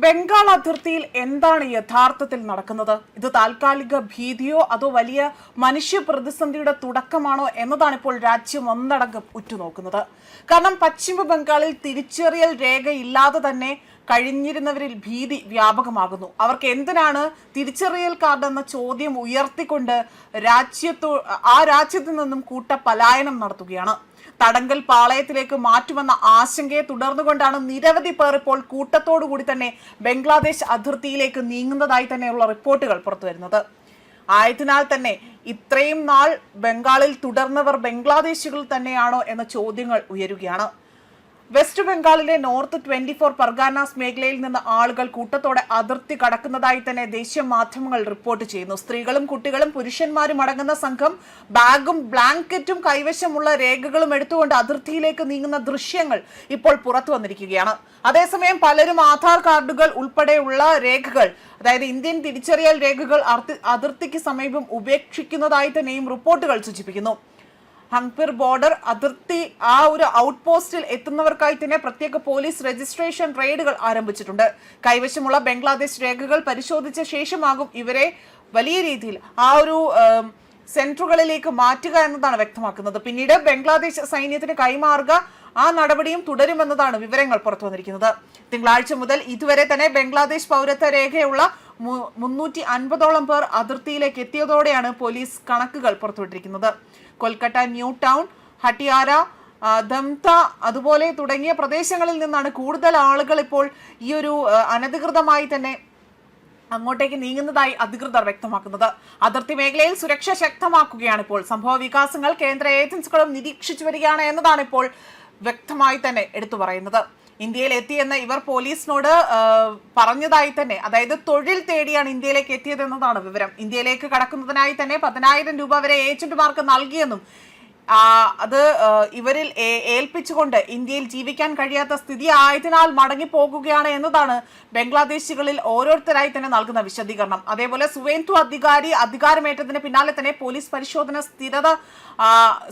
ബംഗാൾ അതിർത്തിയിൽ എന്താണ് യഥാർത്ഥത്തിൽ നടക്കുന്നത്? ഇത് താൽക്കാലിക ഭീതിയോ അതോ വലിയ മനുഷ്യ പ്രതിസന്ധിയുടെ തുടക്കമാണോ എന്നതാണ് ഇപ്പോൾ രാജ്യം ഒന്നടങ്കം ഉറ്റുനോക്കുന്നത്. കാരണം പശ്ചിമ ബംഗാളിൽ തിരിച്ചറിയൽ രേഖയില്ലാതെ തന്നെ കഴിഞ്ഞിരുന്നവരിൽ ഭീതി വ്യാപകമാകുന്നു. അവർക്ക് എന്തിനാണ് തിരിച്ചറിയൽ കാർഡ് എന്ന ചോദ്യം ഉയർത്തിക്കൊണ്ട് രാജ്യത്തു നിന്നും കൂട്ട പലായനം നടത്തുകയാണ്. തടങ്കൽ പാളയത്തിലേക്ക് മാറ്റുമെന്ന ആശങ്കയെ തുടർന്നുകൊണ്ടാണ് നിരവധി പേർ ഇപ്പോൾ കൂട്ടത്തോടുകൂടി തന്നെ ബംഗ്ലാദേശ് അതിർത്തിയിലേക്ക് നീങ്ങുന്നതായി തന്നെയുള്ള റിപ്പോർട്ടുകൾ പുറത്തുവരുന്നത്. ആയതിനാൽ തന്നെ ഇത്രയും നാൾ ബംഗാളിൽ തുടർന്നവർ ബംഗ്ലാദേശികൾ തന്നെയാണോ എന്ന ചോദ്യങ്ങൾ ഉയരുകയാണ്. വെസ്റ്റ് ബംഗാളിലെ നോർത്ത് 24 പർഗാനാസ് മേഖലയിൽ നിന്ന് ആളുകൾ കൂട്ടത്തോടെ അതിർത്തി കടക്കുന്നതായി തന്നെ ദേശീയ മാധ്യമങ്ങൾ റിപ്പോർട്ട് ചെയ്യുന്നു. സ്ത്രീകളും കുട്ടികളും പുരുഷന്മാരും അടങ്ങുന്ന സംഘം ബാഗും ബ്ലാങ്കറ്റും കൈവശമുള്ള രേഖകളും എടുത്തുകൊണ്ട് അതിർത്തിയിലേക്ക് നീങ്ങുന്ന ദൃശ്യങ്ങൾ ഇപ്പോൾ പുറത്തു വന്നിരിക്കുകയാണ്. അതേസമയം പലരും ആധാർ കാർഡുകൾ ഉൾപ്പെടെയുള്ള രേഖകൾ, അതായത് ഇന്ത്യൻ തിരിച്ചറിയൽ രേഖകൾ അതിർത്തിക്ക് സമീപം ഉപേക്ഷിക്കുന്നതായി തന്നെയും റിപ്പോർട്ടുകൾ സൂചിപ്പിക്കുന്നു. ഹങ്പിർ ബോർഡർ അതിർത്തി ഒരു ഔട്ട് പോസ്റ്റിൽ എത്തുന്നവർക്കായി തന്നെ പ്രത്യേക പോലീസ് രജിസ്ട്രേഷൻ റെയ്ഡുകൾ ആരംഭിച്ചിട്ടുണ്ട്. കൈവശമുള്ള ബംഗ്ലാദേശ് രേഖകൾ പരിശോധിച്ച ശേഷമാകും ഇവരെ വലിയ രീതിയിൽ സെന്ററുകളിലേക്ക് മാറ്റുക എന്നതാണ് വ്യക്തമാക്കുന്നത്. പിന്നീട് ബംഗ്ലാദേശ് സൈന്യത്തിന് കൈമാറുക, ആ നടപടിയും തുടരുമെന്നതാണ് വിവരങ്ങൾ പുറത്തു വന്നിരിക്കുന്നത്. തിങ്കളാഴ്ച മുതൽ ഇതുവരെ തന്നെ ബംഗ്ലാദേശ് പൗരത്വ രേഖയുള്ള 350ഓളം പേർ അതിർത്തിയിലേക്ക് എത്തിയതോടെയാണ് പോലീസ് കണക്കുകൾ പുറത്തുവിട്ടിരിക്കുന്നത്. കൊൽക്കത്ത, ന്യൂ ടൗൺ, ഹട്ടിയാര, ദംത അതുപോലെ തുടങ്ങിയ പ്രദേശങ്ങളിൽ നിന്നാണ് കൂടുതൽ ആളുകൾ ഇപ്പോൾ ഈ ഒരു അനധികൃതമായി തന്നെ അങ്ങോട്ടേക്ക് നീങ്ങുന്നതായി അധികൃതർ വ്യക്തമാക്കുന്നത്. അതിർത്തി മേഖലയിൽ സുരക്ഷ ശക്തമാക്കുകയാണ് ഇപ്പോൾ. സംഭവ വികാസങ്ങൾ കേന്ദ്ര ഏജൻസികളും നിരീക്ഷിച്ചു വരികയാണ് എന്നതാണ് ഇപ്പോൾ വ്യക്തമായി തന്നെ എടുത്തു പറയുന്നത്. ഇന്ത്യയിൽ എത്തിയെന്ന് ഇവർ പോലീസിനോട് പറഞ്ഞതായി തന്നെ, അതായത് തൊഴിൽ തേടിയാണ് ഇന്ത്യയിലേക്ക് എത്തിയതെന്നതാണ് വിവരം. ഇന്ത്യയിലേക്ക് കടക്കുന്നതിനായി തന്നെ 10,000 രൂപ വരെ ഏജന്റുമാർക്ക് നൽകിയെന്നും അത് ഇവരിൽ ഏൽപ്പിച്ചുകൊണ്ട് ഇന്ത്യയിൽ ജീവിക്കാൻ കഴിയാത്ത സ്ഥിതി ആയതിനാൽ മടങ്ങിപ്പോകുകയാണ് എന്നതാണ് ബംഗ്ലാദേശികളിൽ ഓരോരുത്തരായി തന്നെ നൽകുന്ന വിശദീകരണം. അതേപോലെ സുവേന്ദു അധികാരി അധികാരമേറ്റതിന് പിന്നാലെ തന്നെ പോലീസ് പരിശോധന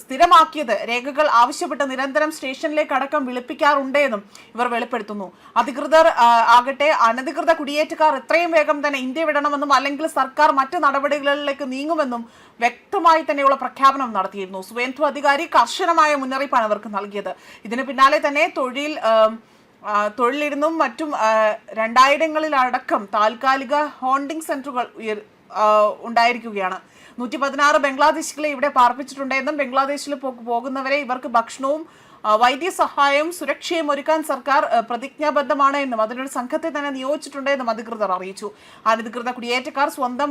സ്ഥിരമാക്കിയത് രേഖകൾ ആവശ്യപ്പെട്ട് നിരന്തരം സ്റ്റേഷനിലേക്ക് അടക്കം വിളിപ്പിക്കാറുണ്ട് എന്നും ഇവർ വെളിപ്പെടുത്തുന്നു. അധികൃതർ ആകട്ടെ അനധികൃത കുടിയേറ്റക്കാർ എത്രയും വേഗം തന്നെ ഇന്ത്യ വിടണമെന്നും അല്ലെങ്കിൽ സർക്കാർ മറ്റ് നടപടികളിലേക്ക് നീങ്ങുമെന്നും വ്യക്തമായി തന്നെയുള്ള പ്രഖ്യാപനം നടത്തിയിരുന്നു. സുവേന്ദു അധികാരി കർശനമായ മുന്നറിയിപ്പാണ് അവർക്ക് നൽകിയത്. ഇതിന് പിന്നാലെ തന്നെ തൊഴിലിരുന്നും മറ്റും 2000ങ്ങളിലടക്കം താൽക്കാലിക ഹോണ്ടിംഗ് സെന്ററുകൾ ഉണ്ടായിരിക്കുകയാണ്. 116 ബംഗ്ലാദേശികളെ ഇവിടെ പാർപ്പിച്ചിട്ടുണ്ടെന്നും ബംഗ്ലാദേശിൽ പോകുന്നവരെ ഇവർക്ക് ഭക്ഷണവും വൈദ്യസഹായവും സുരക്ഷയും ഒരുക്കാൻ സർക്കാർ പ്രതിജ്ഞാബദ്ധമാണ് എന്നും അതിനൊരു സംഘത്തെ തന്നെ നിയോഗിച്ചിട്ടുണ്ട് എന്നും അധികൃതർ അറിയിച്ചു. അനധികൃത കുടിയേറ്റക്കാർ സ്വന്തം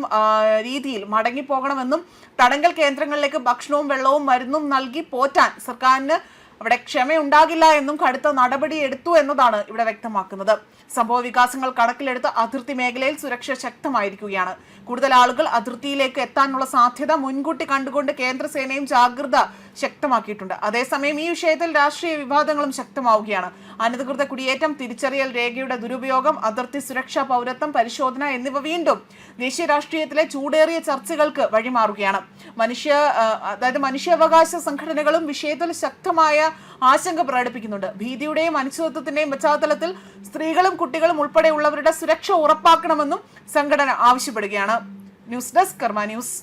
രീതിയിൽ മടങ്ങിപ്പോകണമെന്നും തടങ്കൽ കേന്ദ്രങ്ങളിലേക്ക് ഭക്ഷണവും വെള്ളവും മരുന്നും നൽകി പോറ്റാൻ സർക്കാരിന് അവിടെ ക്ഷമയുണ്ടാകില്ല എന്നും കടുത്ത നടപടി എടുത്തു എന്നതാണ് ഇവിടെ വ്യക്തമാക്കുന്നത്. സംഭവ വികാസങ്ങൾ കണക്കിലെടുത്ത് അതിർത്തി മേഖലയിൽ സുരക്ഷ ശക്തമായിരിക്കുകയാണ്. കൂടുതൽ ആളുകൾ അതിർത്തിയിലേക്ക് എത്താനുള്ള സാധ്യത മുൻകൂട്ടി കണ്ടുകൊണ്ട് കേന്ദ്രസേനയും ജാഗ്രത ശക്തമാക്കിയിട്ടുണ്ട്. അതേസമയം ഈ വിഷയത്തിൽ രാഷ്ട്രീയ വിവാദങ്ങളും ശക്തമാവുകയാണ്. അനധികൃത കുടിയേറ്റം, തിരിച്ചറിയൽ രേഖയുടെ ദുരുപയോഗം, അതിർത്തി സുരക്ഷ, പൗരത്വം പരിശോധന എന്നിവ വീണ്ടും ദേശീയ രാഷ്ട്രീയത്തിലെ ചൂടേറിയ ചർച്ചകൾക്ക് വഴിമാറുകയാണ്. മനുഷ്യാവകാശ സംഘടനകളും വിഷയത്തിൽ ശക്തമായ ആശങ്ക പ്രകടിപ്പിക്കുന്നുണ്ട്. ഭീതിയുടെയും അനിശ്ചിതത്വത്തിന്റെയും പശ്ചാത്തലത്തിൽ സ്ത്രീകളും കുട്ടികളും ഉൾപ്പെടെയുള്ളവരുടെ സുരക്ഷ ഉറപ്പാക്കണമെന്നും സംഘടന ആവശ്യപ്പെടുകയാണ്. ന്യൂസ് ഡെസ്ക് കർമ്മ ന്യൂസ്.